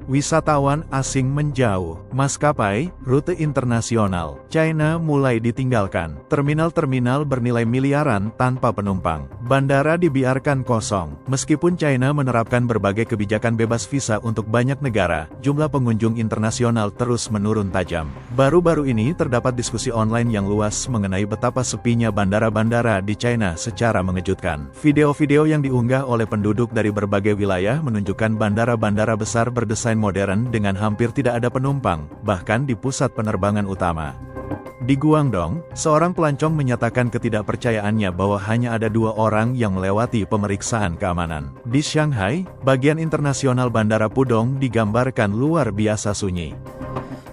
wisatawan asing menjauh. Maskapai, rute internasional, China mulai ditinggalkan. Terminal-terminal bernilai miliaran tanpa penumpang. Bandara dibiarkan kosong. Meskipun China menerapkan berbagai kebijakan bebas visa untuk banyak negara, jumlah pengunjung internasional terus menurun tajam. Baru-baru ini terdapat diskusi online yang luas mengenai betapa sepinya bandara-bandara di China secara mengejutkan. Video-video yang diunggah oleh penduduk dari berbagai wilayah menunjukkan bandara-bandara besar berdesain modern dengan hampir tidak ada penumpang, bahkan di pusat penerbangan utama. Di Guangdong, seorang pelancong menyatakan ketidakpercayaannya bahwa hanya ada 2 orang yang melewati pemeriksaan keamanan. Di Shanghai, bagian internasional Bandara Pudong digambarkan luar biasa sunyi.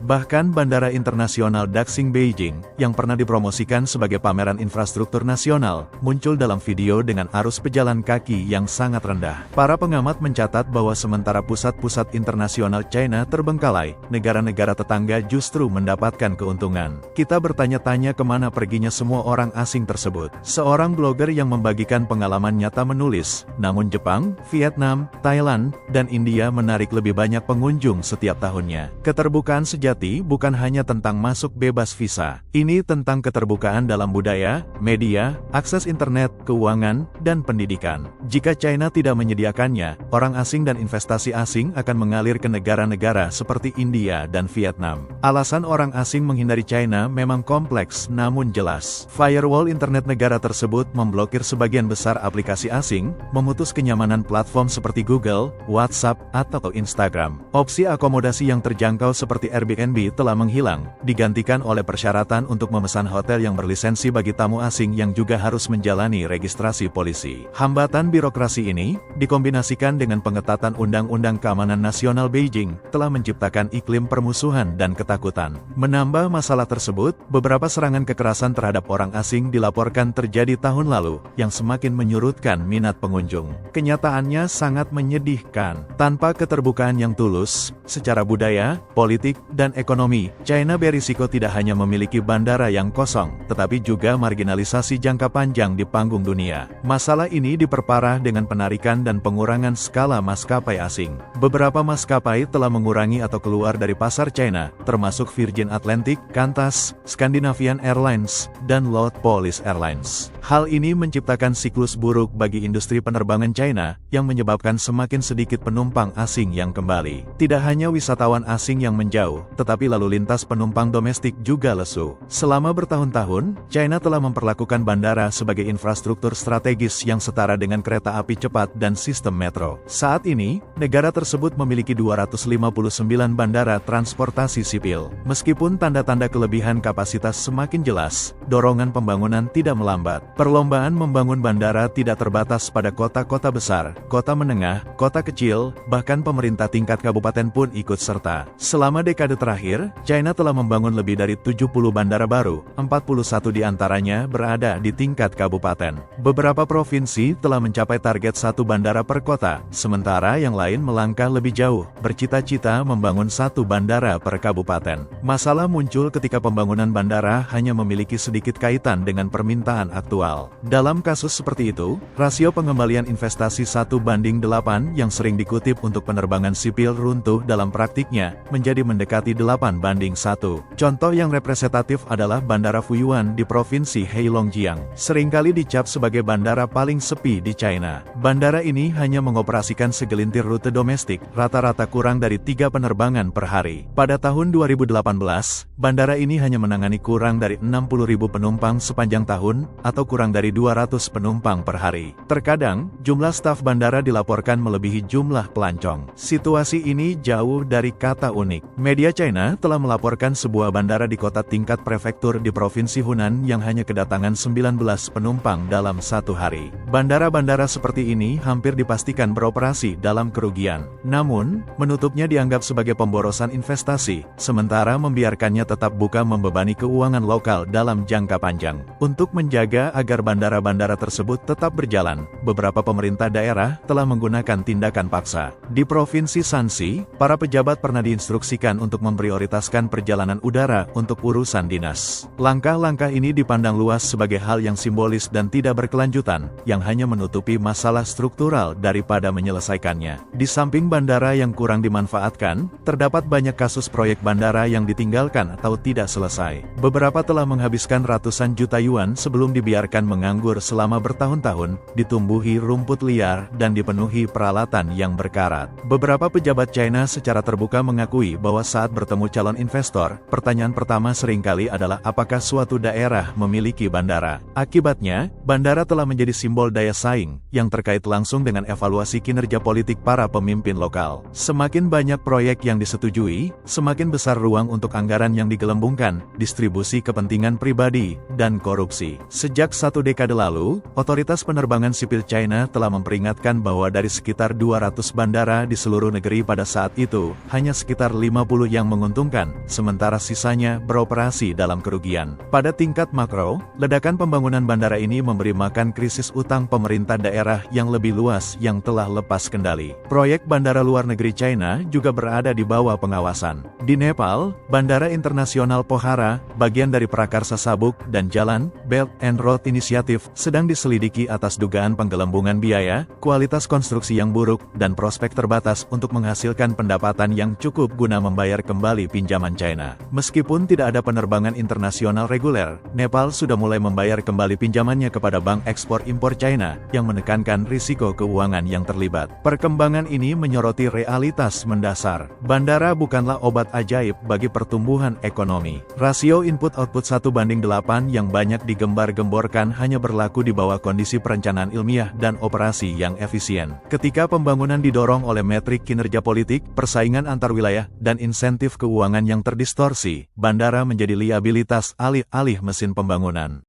Bahkan Bandara Internasional Daxing Beijing, yang pernah dipromosikan sebagai pameran infrastruktur nasional, muncul dalam video dengan arus pejalan kaki yang sangat rendah. Para pengamat mencatat bahwa sementara pusat-pusat internasional China terbengkalai, negara-negara tetangga justru mendapatkan keuntungan. Kita bertanya-tanya kemana perginya semua orang asing tersebut. Seorang blogger yang membagikan pengalaman nyata menulis, namun Jepang, Vietnam, Thailand, dan India menarik lebih banyak pengunjung setiap tahunnya. Keterbukaan sejati bukan hanya tentang masuk bebas visa. Ini tentang keterbukaan dalam budaya, media, akses internet, keuangan, dan pendidikan. Jika China tidak menyediakannya, orang asing dan investasi asing akan mengalir ke negara-negara seperti India dan Vietnam. Alasan orang asing menghindari China memang kompleks namun jelas. Firewall internet negara tersebut memblokir sebagian besar aplikasi asing, memutus kenyamanan platform seperti Google, WhatsApp, atau Instagram. Opsi akomodasi yang terjangkau seperti Airbnb telah menghilang, digantikan oleh persyaratan untuk memesan hotel yang berlisensi bagi tamu asing yang juga harus menjalani registrasi polisi. Hambatan birokrasi ini, dikombinasikan dengan pengetatan Undang-Undang Keamanan Nasional Beijing, telah menciptakan iklim permusuhan dan ketakutan. Menambah masalah tersebut, beberapa serangan kekerasan terhadap orang asing dilaporkan terjadi tahun lalu, yang semakin menyurutkan minat pengunjung. Kenyataannya sangat menyedihkan. Tanpa keterbukaan yang tulus, secara budaya, politik, dan ekonomi, China berisiko tidak hanya memiliki bandara yang kosong, tetapi juga marginalisasi jangka panjang di panggung dunia. Masalah ini diperparah dengan penarikan dan pengurangan skala maskapai asing. Beberapa maskapai telah mengurangi atau keluar dari pasar China, termasuk Virgin Atlantic, Qantas, Scandinavian Airlines, dan Lotte Polish Airlines. Hal ini menciptakan siklus buruk bagi industri penerbangan China, yang menyebabkan semakin sedikit penumpang asing yang kembali. Tidak hanya wisatawan asing yang menjauh, tetapi lalu lintas penumpang domestik juga lesu. Selama bertahun-tahun, China telah memperlakukan bandara sebagai infrastruktur strategis yang setara dengan kereta api cepat dan sistem metro. Saat ini, negara tersebut memiliki 259 bandara transportasi sipil. Meskipun tanda-tanda kelebihan kapasitas semakin jelas, dorongan pembangunan tidak melambat. Perlombaan membangun bandara tidak terbatas pada kota-kota besar, kota menengah, kota kecil, bahkan pemerintah tingkat kabupaten pun ikut serta. Selama dekade terakhir, China telah membangun lebih dari 70 bandara baru, 41 diantaranya berada di tingkat kabupaten. Beberapa provinsi telah mencapai target 1 bandara per kota, sementara yang lain melangkah lebih jauh, bercita-cita membangun 1 bandara per kabupaten. Masalah muncul ketika pembangunan bandara hanya memiliki sedikit kaitan dengan permintaan aktual. Dalam kasus seperti itu, rasio pengembalian investasi 1:8 yang sering dikutip untuk penerbangan sipil runtuh dalam praktiknya, menjadi mendekati 8:1. Contoh yang representatif adalah Bandara Fuyuan di Provinsi Heilongjiang. Seringkali dicap sebagai bandara paling sepi di China. Bandara ini hanya mengoperasikan segelintir rute domestik, rata-rata kurang dari 3 penerbangan per hari. Pada tahun 2018, bandara ini hanya menangani kurang dari 60.000 penumpang sepanjang tahun, atau kurang dari 200 penumpang per hari. Terkadang, jumlah staf bandara dilaporkan melebihi jumlah pelancong. Situasi ini jauh dari kata unik. Media China telah melaporkan sebuah bandara di kota tingkat prefektur di Provinsi Hunan yang hanya kedatangan 19 penumpang dalam 1 hari. Bandara-bandara seperti ini hampir dipastikan beroperasi dalam kerugian. Namun, menutupnya dianggap sebagai pemborosan investasi, sementara membiarkannya tetap buka membebani keuangan lokal dalam jangka panjang. Untuk menjaga agar bandara-bandara tersebut tetap berjalan, beberapa pemerintah daerah telah menggunakan tindakan paksa. Di Provinsi Shanxi, para pejabat pernah diinstruksikan untuk memprioritaskan perjalanan udara untuk urusan dinas. Langkah-langkah ini dipandang luas sebagai hal yang simbolis dan tidak berkelanjutan, yang hanya menutupi masalah struktural daripada menyelesaikannya. Di samping bandara yang kurang dimanfaatkan, terdapat banyak kasus proyek bandara yang ditinggalkan atau tidak selesai. Beberapa telah menghabiskan ratusan juta yuan sebelum dibiarkan menganggur selama bertahun-tahun, ditumbuhi rumput liar, dan dipenuhi peralatan yang berkarat. Beberapa pejabat China secara terbuka mengakui bahwa saat bertemu calon investor, pertanyaan pertama seringkali adalah apakah suatu daerah memiliki bandara. Akibatnya, bandara telah menjadi simbol daya saing, yang terkait langsung dengan evaluasi kinerja politik para pemimpin lokal. Semakin banyak proyek yang disetujui, semakin besar ruang untuk anggaran yang digelembungkan, distribusi kepentingan pribadi, dan korupsi. Sejak 1 dekade lalu, otoritas penerbangan sipil China telah memperingatkan bahwa dari sekitar 200 bandara di seluruh negeri pada saat itu, hanya sekitar 50 yang menguntungkan, sementara sisanya beroperasi dalam kerugian. Pada tingkat makro, ledakan pembangunan bandara ini memberi makan krisis utang pemerintah daerah yang lebih luas yang telah lepas kendali. Proyek bandara luar negeri China juga berada di bawah pengawasan. Di Nepal, Bandara Internasional Pokhara, bagian dari prakarsa sabuk dan jalan, Belt and Road Initiative, sedang diselidiki atas dugaan penggelembungan biaya, kualitas konstruksi yang buruk, dan prospek terbatas untuk menghasilkan pendapatan yang cukup guna membayar kembali pinjaman China. Meskipun tidak ada penerbangan internasional reguler, Nepal sudah mulai membayar kembali pinjamannya kepada Bank Ekspor-Impor China, yang menekankan risiko keuangan yang terlibat. Perkembangan ini menyoroti realitas mendasar. Bandara bukanlah obat ajaib bagi pertumbuhan ekonomi. Rasio input-output 1:8 yang banyak digembar-gemborkan hanya berlaku di bawah kondisi perencanaan ilmiah dan operasi yang efisien. Ketika pembangunan didorong oleh metrik kinerja politik, persaingan antar wilayah, dan insentif keuangan yang terdistorsi, bandara menjadi liabilitas alih-alih mesin pembangunan.